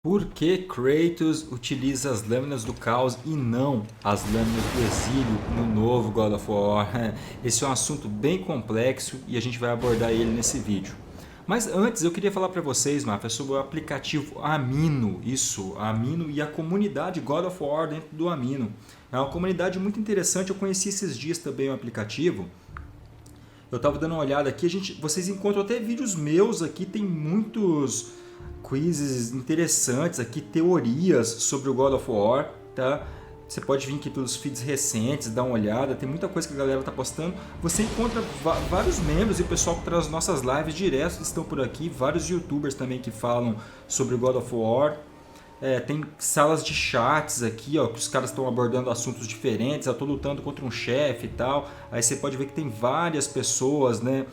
Por que Kratos utiliza as lâminas do caos e não as lâminas do exílio no novo God of War? Esse é um assunto bem complexo e a gente vai abordar ele nesse vídeo. Mas antes eu queria falar para vocês, Mafia, sobre o aplicativo Amino. Isso, Amino e a comunidade God of War dentro do Amino. É uma comunidade muito interessante, eu conheci esses dias também o aplicativo. Eu estava dando uma olhada aqui, vocês encontram até vídeos meus aqui, tem muitos quizzes interessantes aqui, teorias sobre o God of War, tá? Você pode vir aqui pelos feeds recentes, dar uma olhada, tem muita coisa que a galera tá postando. Você encontra vários membros e o pessoal que traz nossas lives direto estão por aqui, vários youtubers também que falam sobre o God of War. Tem salas de chats aqui, ó, que os caras estão abordando assuntos diferentes. Eu tô lutando contra um chefe e tal. Aí você pode ver que tem várias pessoas, né,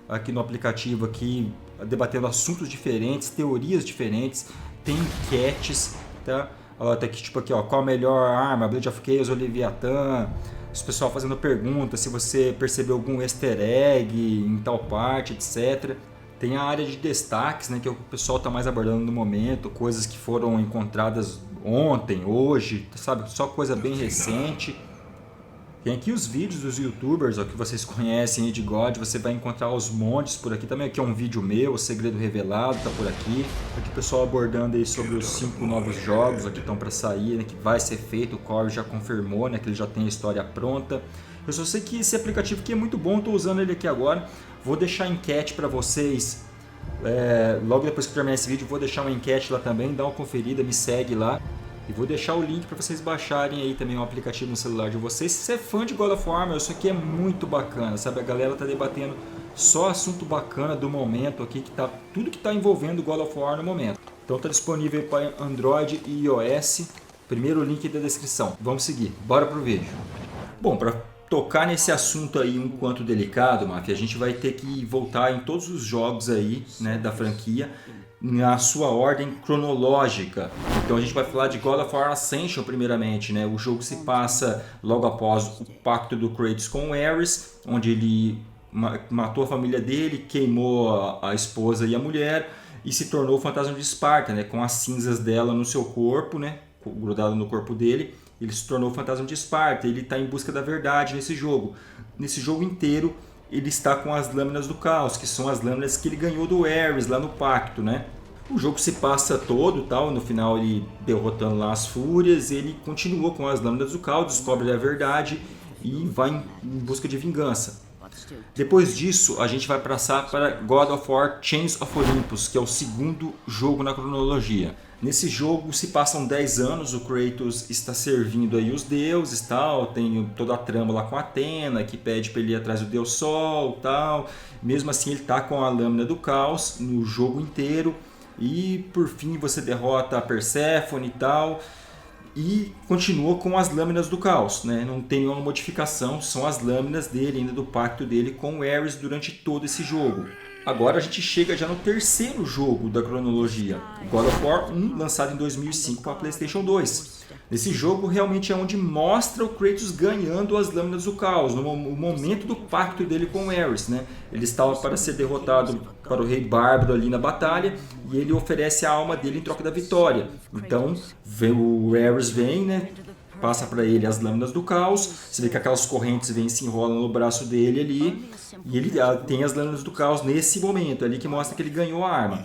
aqui no aplicativo aqui, debatendo assuntos diferentes, teorias diferentes, tem enquetes, tá? Ó, tá aqui, tipo aqui, ó, qual a melhor arma, Blade of Chaos ou Leviathan, os pessoal fazendo perguntas, se você percebeu algum easter egg em tal parte, etc. Tem a área de destaques, né, que é o que o pessoal está mais abordando no momento, coisas que foram encontradas ontem, hoje, sabe, só coisa bem recente. Tem aqui os vídeos dos youtubers, ó, que vocês conhecem aí de God, você vai encontrar os montes por aqui também. Aqui é um vídeo meu, o Segredo Revelado tá por aqui. Aqui o pessoal abordando aí sobre os 5 novos jogos que estão para sair, né, que vai ser feito, o Corey já confirmou, né, que ele já tem a história pronta. Eu só sei que esse aplicativo aqui é muito bom, estou usando ele aqui agora. Vou deixar a enquete para vocês, logo depois que terminar esse vídeo, vou deixar uma enquete lá também, dá uma conferida, me segue lá. E vou deixar o link para vocês baixarem aí também o aplicativo no celular de vocês. Se você é fã de God of War, isso aqui é muito bacana, sabe? A galera tá debatendo só assunto bacana do momento aqui, que tá tudo que está envolvendo God of War no momento. Então tá disponível para Android e iOS. Primeiro link da descrição. Vamos seguir, bora pro vídeo. Bom, para tocar nesse assunto aí um quanto delicado, Mafia, a gente vai ter que voltar em todos os jogos aí, né, da franquia, na sua ordem cronológica. Então a gente vai falar de God of War Ascension primeiramente, né? O jogo se passa logo após o pacto do Kratos com o Ares, onde ele matou a família dele, queimou a esposa e a mulher e se tornou o fantasma de Esparta, né? Com as cinzas dela no seu corpo, né? Grudado no corpo dele, ele se tornou o fantasma de Esparta. Ele está em busca da verdade nesse jogo. Nesse jogo inteiro ele está com as lâminas do caos, que são as lâminas que ele ganhou do Ares lá no pacto, né? O jogo se passa todo, tal, no final ele derrotando lá as fúrias, ele continua com as lâminas do caos, descobre a verdade e vai em busca de vingança. Depois disso, a gente vai passar para God of War Chains of Olympus, que é o segundo jogo na cronologia. Nesse jogo se passam 10 anos, o Kratos está servindo aí os deuses, tal, tem toda a trama lá com Atena, que pede para ele ir atrás do Deus Sol, tal. Mesmo assim ele está com a lâmina do caos no jogo inteiro e por fim você derrota a Perséfone e tal. E continua com as lâminas do caos, né? Não tem nenhuma modificação, são as lâminas dele, ainda do pacto dele com o Ares durante todo esse jogo. Agora a gente chega já no terceiro jogo da cronologia, God of War 1, lançado em 2005 para PlayStation 2. Nesse jogo realmente é onde mostra o Kratos ganhando as lâminas do caos, no momento do pacto dele com o Ares, né? Ele estava para ser derrotado para o rei bárbaro ali na batalha e ele oferece a alma dele em troca da vitória. Então o Ares vem, né? Passa para ele as lâminas do caos, você vê que aquelas correntes vêm e se enrolam no braço dele ali, e ele tem as lâminas do caos nesse momento, ali que mostra que ele ganhou a arma.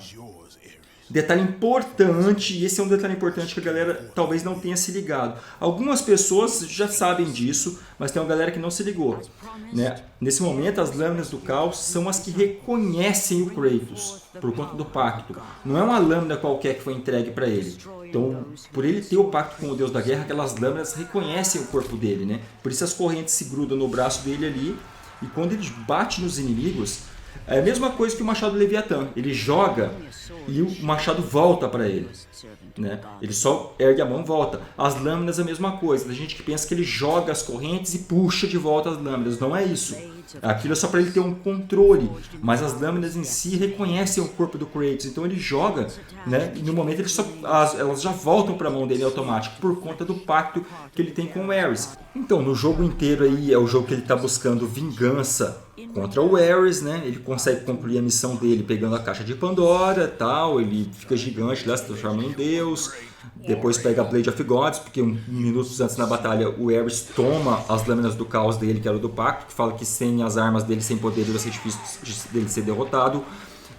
Detalhe importante, e esse é um detalhe importante que a galera talvez não tenha se ligado. Algumas pessoas já sabem disso, mas tem uma galera que não se ligou, né? Nesse momento, as lâminas do caos são as que reconhecem o Kratos, por conta do pacto. Não é uma lâmina qualquer que foi entregue para ele. Então, por ele ter o pacto com o Deus da Guerra, aquelas lâminas reconhecem o corpo dele, né? Por isso as correntes se grudam no braço dele ali, e quando ele bate nos inimigos, é a mesma coisa que o machado Leviatã. Ele joga e o machado volta para ele, né? Ele só ergue a mão e volta. As lâminas é a mesma coisa. Tem gente que pensa que ele joga as correntes e puxa de volta as lâminas. Não é isso. Aquilo é só para ele ter um controle. Mas as lâminas em si reconhecem o corpo do Kratos. Então ele joga, né? E no momento elas já voltam para a mão dele automático, por conta do pacto que ele tem com o Ares. Então no jogo inteiro aí é o jogo que ele está buscando vingança contra o Ares, né? Ele consegue concluir a missão dele pegando a caixa de Pandora, tal, ele fica gigante lá, se transforma em um deus. Depois pega a Blade of Gods, porque minutos antes na batalha o Ares toma as lâminas do caos dele, que era do pacto, que fala que sem as armas dele, sem poder, vai ser difícil dele ser derrotado.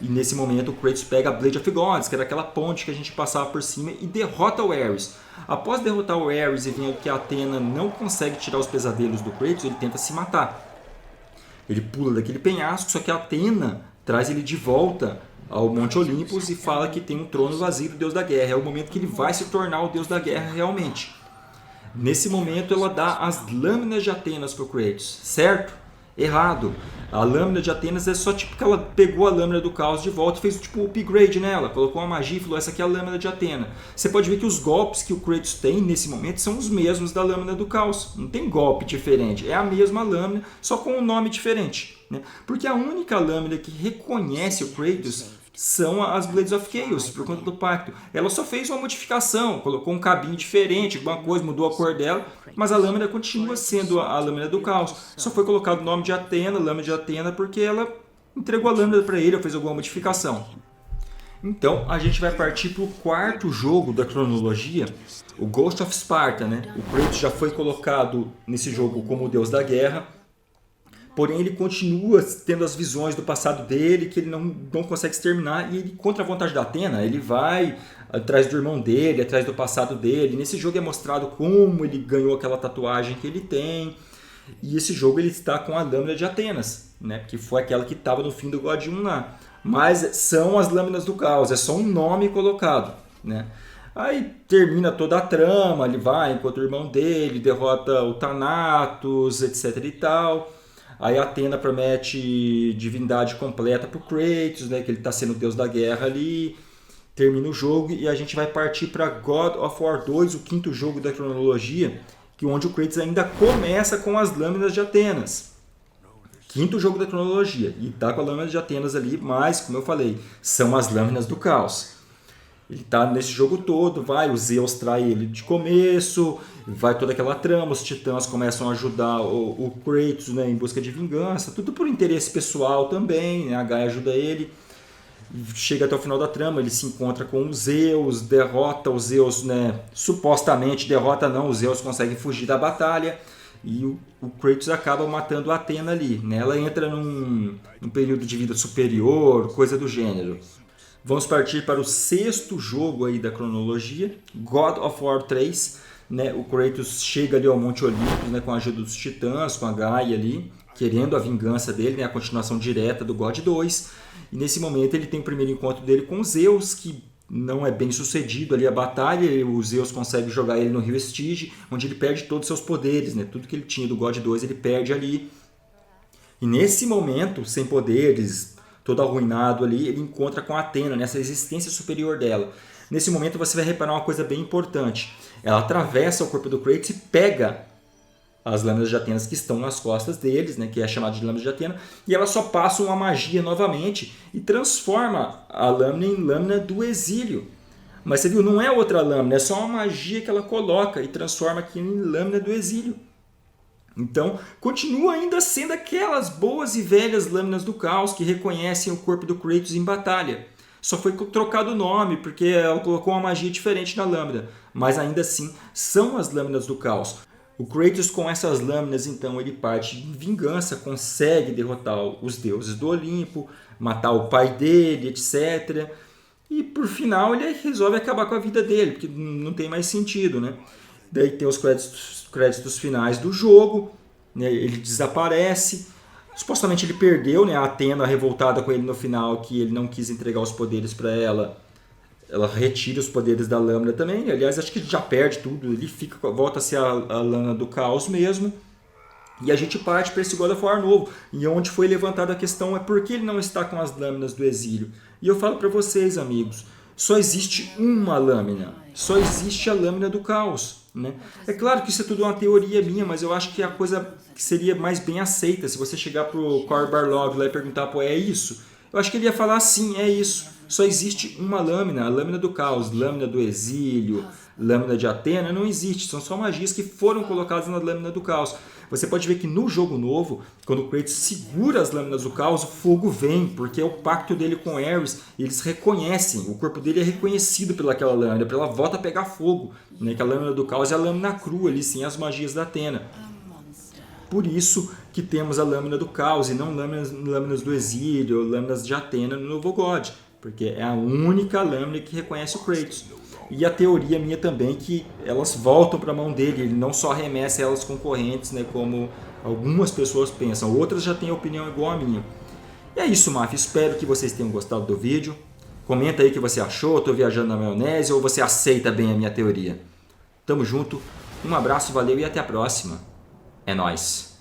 E nesse momento o Kratos pega a Blade of Gods, que era aquela ponte que a gente passava por cima, e derrota o Ares. Após derrotar o Ares e vendo que a Athena não consegue tirar os pesadelos do Kratos, ele tenta se matar. Ele pula daquele penhasco, só que a Athena traz ele de volta ao Monte Olympus e fala que tem um trono vazio do Deus da Guerra. É o momento que ele vai se tornar o Deus da Guerra realmente. Nesse momento ela dá as lâminas de Atenas para o Kratos, certo? Errado. A lâmina de Atenas é só tipo que ela pegou a lâmina do caos de volta e fez tipo um upgrade nela, colocou uma magia e falou, essa aqui é a lâmina de Atena. Você pode ver que os golpes que o Kratos tem nesse momento são os mesmos da lâmina do caos. Não tem golpe diferente, é a mesma lâmina, só com um nome diferente, né? Porque a única lâmina que reconhece o Kratos são as Blades of Chaos, por conta do pacto. Ela só fez uma modificação, colocou um cabinho diferente, alguma coisa, mudou a cor dela, mas a lâmina continua sendo a lâmina do caos. Só foi colocado o nome de Atena, lâmina de Atena, porque ela entregou a lâmina para ele ou fez alguma modificação. Então, a gente vai partir para o quarto jogo da cronologia, o Ghost of Sparta, né? O Kratos já foi colocado nesse jogo como o deus da guerra, porém ele continua tendo as visões do passado dele, que ele não consegue exterminar, e ele, contra a vontade da Athena, ele vai atrás do irmão dele, atrás do passado dele. Nesse jogo é mostrado como ele ganhou aquela tatuagem que ele tem, e esse jogo ele está com a lâmina de Atenas, né? Que foi aquela que estava no fim do God 1 lá. Mas são as lâminas do caos, é só um nome colocado, né? Aí termina toda a trama, ele vai, encontra o irmão dele, derrota o Thanatos, etc e tal. Aí a Athena promete divindade completa para o Kratos, né, que ele está sendo o deus da guerra ali. Termina o jogo e a gente vai partir para God of War 2, o quinto jogo da cronologia, onde o Kratos ainda começa com as lâminas de Atenas. Quinto jogo da cronologia, e está com a lâmina de Atenas ali, mas, como eu falei, são as lâminas do caos. Ele está nesse jogo todo, o Zeus trai ele de começo, vai toda aquela trama, os titãs começam a ajudar o Kratos, né, em busca de vingança, tudo por interesse pessoal também, né, a Gaia ajuda ele, chega até o final da trama, ele se encontra com o Zeus, derrota o Zeus, né, supostamente derrota não, o Zeus consegue fugir da batalha, e o Kratos acaba matando a Athena ali, né, ela entra num período de vida superior, coisa do gênero. Vamos partir para o sexto jogo aí da cronologia, God of War 3. Né? O Kratos chega ali ao Monte Olympus, né, com a ajuda dos titãs, com a Gaia ali, querendo a vingança dele, né, a continuação direta do God 2. E nesse momento ele tem o primeiro encontro dele com Zeus, que não é bem sucedido ali a batalha. O Zeus consegue jogar ele no rio Estige, onde ele perde todos os seus poderes, né? Tudo que ele tinha do God 2 ele perde ali. E nesse momento, sem poderes, todo arruinado ali, ele encontra com a Athena, nessa existência superior dela. Nesse momento você vai reparar uma coisa bem importante. Ela atravessa o corpo do Kratos e pega as lâminas de Atenas que estão nas costas deles, né, que é chamado de lâminas de Atena, e ela só passa uma magia novamente e transforma a lâmina em lâmina do exílio. Mas você viu, não é outra lâmina, é só uma magia que ela coloca e transforma aqui em lâmina do exílio. Então, continua ainda sendo aquelas boas e velhas lâminas do caos que reconhecem o corpo do Kratos em batalha. Só foi trocado o nome, porque ela colocou uma magia diferente na lâmina. Mas ainda assim, são as lâminas do caos. O Kratos, com essas lâminas, então, ele parte em vingança, consegue derrotar os deuses do Olimpo, matar o pai dele, etc. E, por final, ele resolve acabar com a vida dele, porque não tem mais sentido, né? Daí tem os créditos finais do jogo, né? Ele desaparece, supostamente ele perdeu, né? A Athena revoltada com ele no final, que ele não quis entregar os poderes para ela, ela retira os poderes da lâmina também, aliás acho que ele já perde tudo, ele volta a ser a lâmina do caos mesmo, e a gente parte para esse God of War novo, e onde foi levantada a questão é por que ele não está com as lâminas do exílio. E eu falo para vocês, amigos, só existe uma lâmina, só existe a lâmina do caos. Né? É claro que isso é tudo uma teoria minha, mas eu acho que é a coisa que seria mais bem aceita. Se você chegar pro Cory Barlog lá e perguntar, pô, é isso? Eu acho que ele ia falar sim, é isso. Só existe uma lâmina, a lâmina do caos, lâmina do exílio, lâmina de Atena, não existe. São só magias que foram colocadas na lâmina do caos. Você pode ver que no jogo novo, quando o Kratos segura as lâminas do caos, o fogo vem, porque é o pacto dele com Ares, e eles reconhecem, o corpo dele é reconhecido pelaquela lâmina, ela volta a pegar fogo, né? Que a lâmina do caos é a lâmina crua ali, sem as magias da Atena. Por isso que temos a lâmina do caos e não lâminas do exílio, ou lâminas de Atena no novo God, porque é a única lâmina que reconhece o Kratos. E a teoria minha também que elas voltam para a mão dele, ele não só arremessa elas com correntes, né, como algumas pessoas pensam, outras já têm opinião igual a minha. E é isso, Mafia, espero que vocês tenham gostado do vídeo. Comenta aí o que você achou, estou viajando na maionese ou você aceita bem a minha teoria. Tamo junto, um abraço, valeu e até a próxima. É nóis!